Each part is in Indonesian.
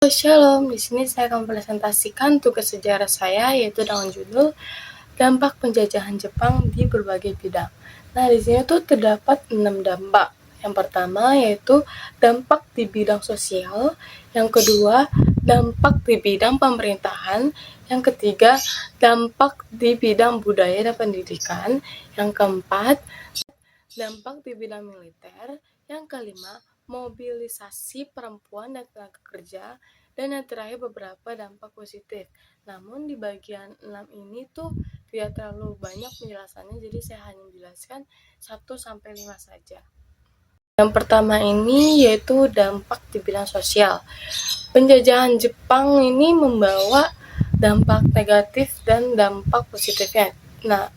Shalom, di sini saya akan presentasikan tugas sejarah saya yaitu dengan judul Dampak Penjajahan Jepang di Berbagai Bidang. Nah, di sini tuh terdapat 6 dampak. Yang pertama yaitu dampak di bidang sosial, yang kedua dampak di bidang pemerintahan, yang ketiga dampak di bidang budaya dan pendidikan, yang keempat dampak di bidang militer, yang kelima mobilisasi perempuan dan tenaga kerja, dan yang terakhir beberapa dampak positif. Namun di bagian 6 ini tuh tidak terlalu banyak penjelasannya, jadi saya hanya menjelaskan 1-5 saja. Yang pertama ini yaitu dampak di bidang sosial. Penjajahan Jepang ini membawa dampak negatif dan dampak positifnya.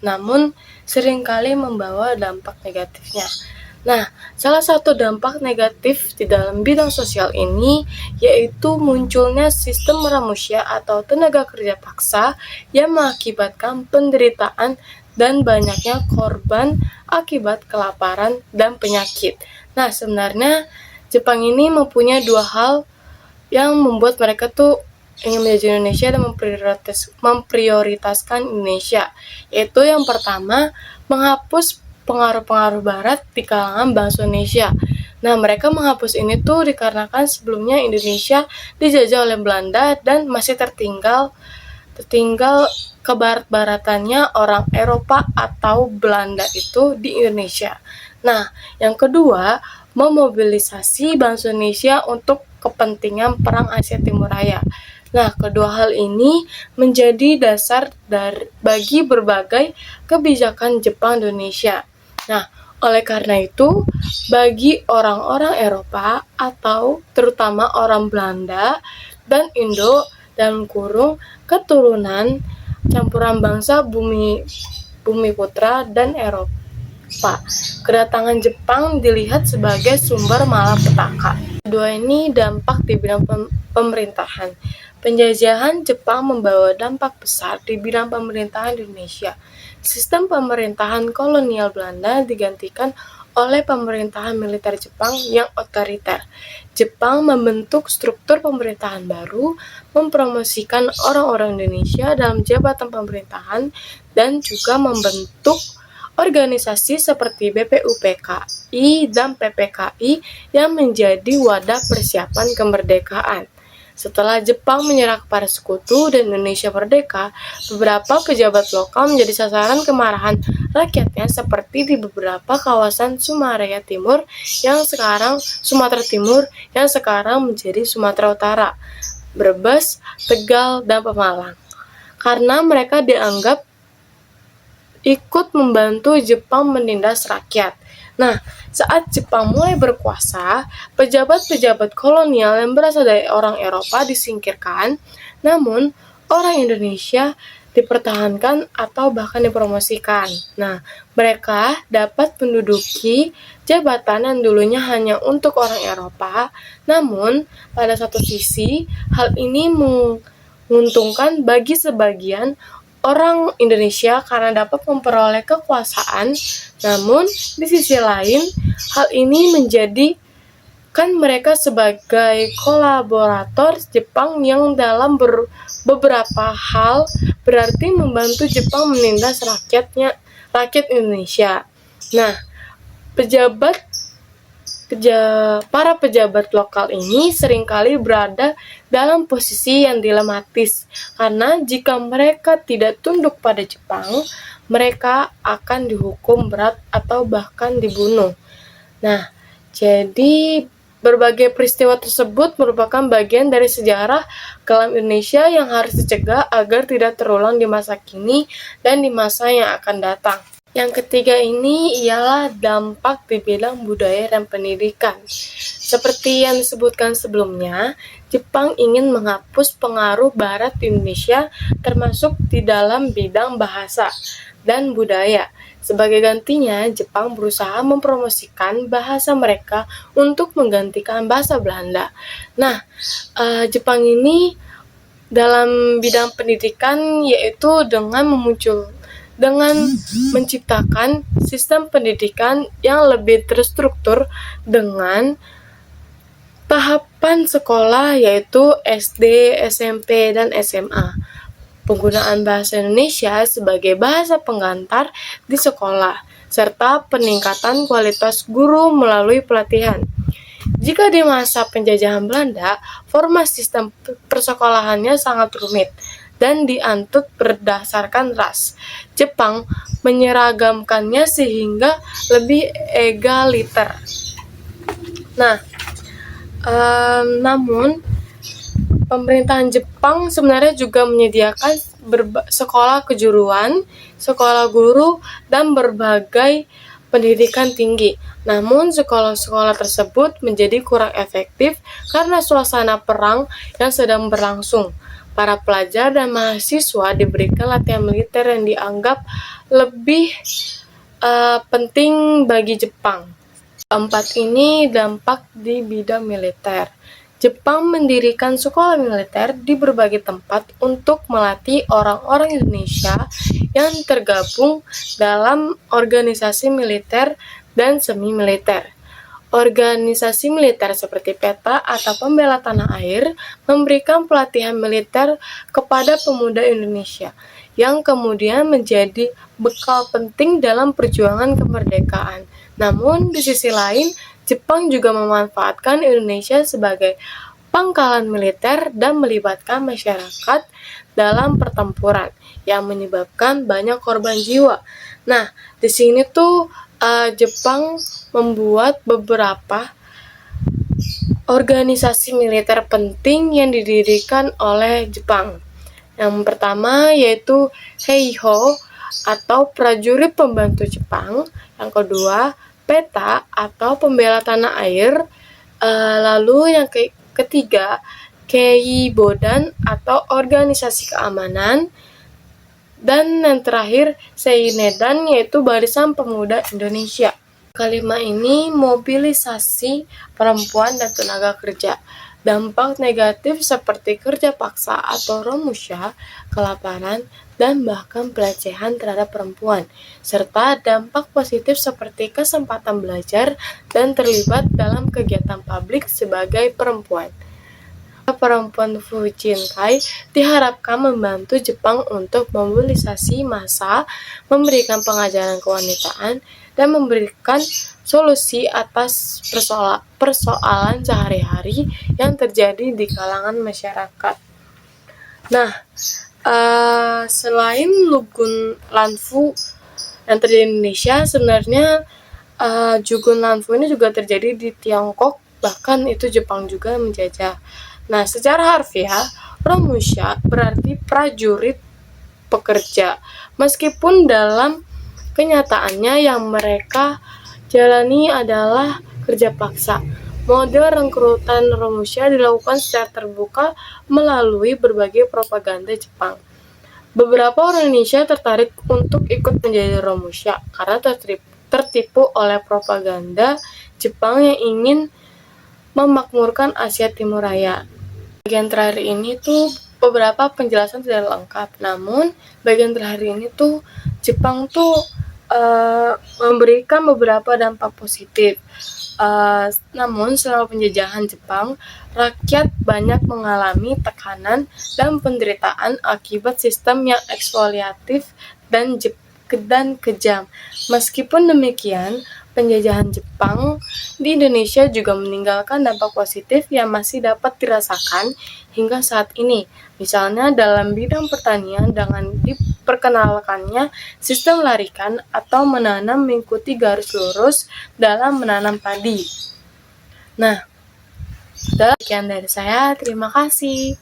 Namun seringkali membawa dampak negatifnya. Nah, salah satu dampak negatif di dalam bidang sosial ini yaitu munculnya sistem ramusya atau tenaga kerja paksa yang mengakibatkan penderitaan dan banyaknya korban akibat kelaparan dan penyakit. Nah, sebenarnya Jepang ini mempunyai dua hal yang membuat mereka tuh ingin menjajah Indonesia dan memprioritaskan Indonesia, yaitu yang pertama menghapus pengaruh-pengaruh Barat di kalangan bangsa Indonesia. Nah, mereka menghapus ini tuh dikarenakan sebelumnya Indonesia dijajah oleh Belanda dan masih tertinggal kebarat-baratannya orang Eropa atau Belanda itu di Indonesia. Nah, yang kedua, memobilisasi bangsa Indonesia untuk kepentingan Perang Asia Timur Raya. Nah, kedua hal ini menjadi dasar bagi berbagai kebijakan Jepang di Indonesia. Nah, oleh karena itu, bagi orang-orang Eropa atau terutama orang Belanda dan Indo dalam kurung keturunan campuran bangsa Bumi Putra dan Eropa, kedatangan Jepang dilihat sebagai sumber malapetaka. Kedua ini dampak di bidang pemerintahan. Penjajahan Jepang membawa dampak besar di bidang pemerintahan di Indonesia. Sistem pemerintahan kolonial Belanda digantikan oleh pemerintahan militer Jepang yang otoriter. Jepang membentuk struktur pemerintahan baru, mempromosikan orang-orang Indonesia dalam jabatan pemerintahan, dan juga membentuk organisasi seperti BPUPKI dan PPKI yang menjadi wadah persiapan kemerdekaan. Setelah Jepang menyerah kepada sekutu dan Indonesia merdeka, beberapa pejabat lokal menjadi sasaran kemarahan rakyatnya seperti di beberapa kawasan Sumatera Timur yang sekarang menjadi Sumatera Utara, Brebes, Tegal, dan Pemalang. Karena mereka dianggap ikut membantu Jepang menindas rakyat. Nah, saat Jepang mulai berkuasa, pejabat-pejabat kolonial yang berasal dari orang Eropa disingkirkan, namun orang Indonesia dipertahankan atau bahkan dipromosikan. Nah, mereka dapat menduduki jabatan yang dulunya hanya untuk orang Eropa, namun pada satu sisi, hal ini menguntungkan bagi sebagian orang Indonesia karena dapat memperoleh kekuasaan, namun di sisi lain hal ini menjadikan mereka sebagai kolaborator Jepang yang dalam beberapa hal berarti membantu Jepang menindas rakyat Indonesia. Nah, para pejabat lokal ini seringkali berada dalam posisi yang dilematis, karena jika mereka tidak tunduk pada Jepang, mereka akan dihukum berat atau bahkan dibunuh. Nah, jadi berbagai peristiwa tersebut merupakan bagian dari sejarah kelam Indonesia yang harus dicegah agar tidak terulang di masa kini dan di masa yang akan datang. Yang ketiga ini ialah dampak di bidang budaya dan pendidikan. Seperti yang disebutkan sebelumnya, Jepang ingin menghapus pengaruh Barat di Indonesia termasuk di dalam bidang bahasa dan budaya. Sebagai gantinya, Jepang berusaha mempromosikan bahasa mereka untuk menggantikan bahasa Belanda. Nah, Jepang ini dalam bidang pendidikan yaitu dengan menciptakan sistem pendidikan yang lebih terstruktur dengan Tahapan sekolah yaitu SD, SMP, dan SMA. Penggunaan bahasa Indonesia sebagai bahasa penggantar di sekolah, serta peningkatan kualitas guru melalui pelatihan. Jika di masa penjajahan Belanda, format sistem persekolahannya sangat rumit dan dianut berdasarkan ras. Jepang menyeragamkannya sehingga lebih egaliter. Nah, namun pemerintahan Jepang sebenarnya juga menyediakan sekolah kejuruan, sekolah guru, dan berbagai pendidikan tinggi. Namun, sekolah-sekolah tersebut menjadi kurang efektif karena suasana perang yang sedang berlangsung. Para pelajar dan mahasiswa diberikan latihan militer yang dianggap lebih penting bagi Jepang. Keempat ini dampak di bidang militer. Jepang mendirikan sekolah militer di berbagai tempat untuk melatih orang-orang Indonesia yang tergabung dalam organisasi militer dan semi-militer. Organisasi militer seperti PETA atau Pembela Tanah Air memberikan pelatihan militer kepada pemuda Indonesia yang kemudian menjadi bekal penting dalam perjuangan kemerdekaan. Namun, di sisi lain, Jepang juga memanfaatkan Indonesia sebagai pangkalan militer dan melibatkan masyarakat dalam pertempuran yang menyebabkan banyak korban jiwa. Nah, di sini tuh Jepang membuat beberapa organisasi militer penting yang didirikan oleh Jepang. Yang pertama yaitu Heiho atau prajurit pembantu Jepang. Yang kedua, PETA atau Pembela Tanah Air. Lalu yang ketiga, Keibodan atau organisasi keamanan. Dan yang terakhir, Seinedan yaitu Barisan Pemuda Indonesia. Kelima ini mobilisasi perempuan dan tenaga kerja. Dampak negatif seperti kerja paksa atau romusha, kelaparan, dan bahkan pelecehan terhadap perempuan, serta dampak positif seperti kesempatan belajar dan terlibat dalam kegiatan publik sebagai perempuan. Perempuan Fujinkai diharapkan membantu Jepang untuk memobilisasi massa, memberikan pengajaran kewanitaan, dan memberikan solusi atas persoalan sehari-hari yang terjadi di kalangan masyarakat. Nah, selain Lugun Lanfu yang terjadi di Indonesia, sebenarnya Jugun Lanfu ini juga terjadi di Tiongkok, bahkan itu Jepang juga menjajah. Nah, secara harfiah, romusha berarti prajurit pekerja, meskipun dalam kenyataannya yang mereka jalani adalah kerja paksa. Model rekrutan romusha dilakukan secara terbuka melalui berbagai propaganda Jepang. Beberapa orang Indonesia tertarik untuk ikut menjadi romusha karena tertipu oleh propaganda Jepang yang ingin memakmurkan Asia Timur Raya. Bagian terakhir ini tuh beberapa penjelasan tidak lengkap, namun bagian terakhir ini tuh Jepang tuh memberikan beberapa dampak positif. Namun selama penjajahan Jepang, rakyat banyak mengalami tekanan dan penderitaan akibat sistem yang eksploitatif dan kejam. Meskipun demikian, penjajahan Jepang di Indonesia juga meninggalkan dampak positif yang masih dapat dirasakan hingga saat ini. Misalnya dalam bidang pertanian dengan diperkenalkannya sistem larikan atau menanam mengikuti garis lurus dalam menanam padi. Nah, sekian dari saya. Terima kasih.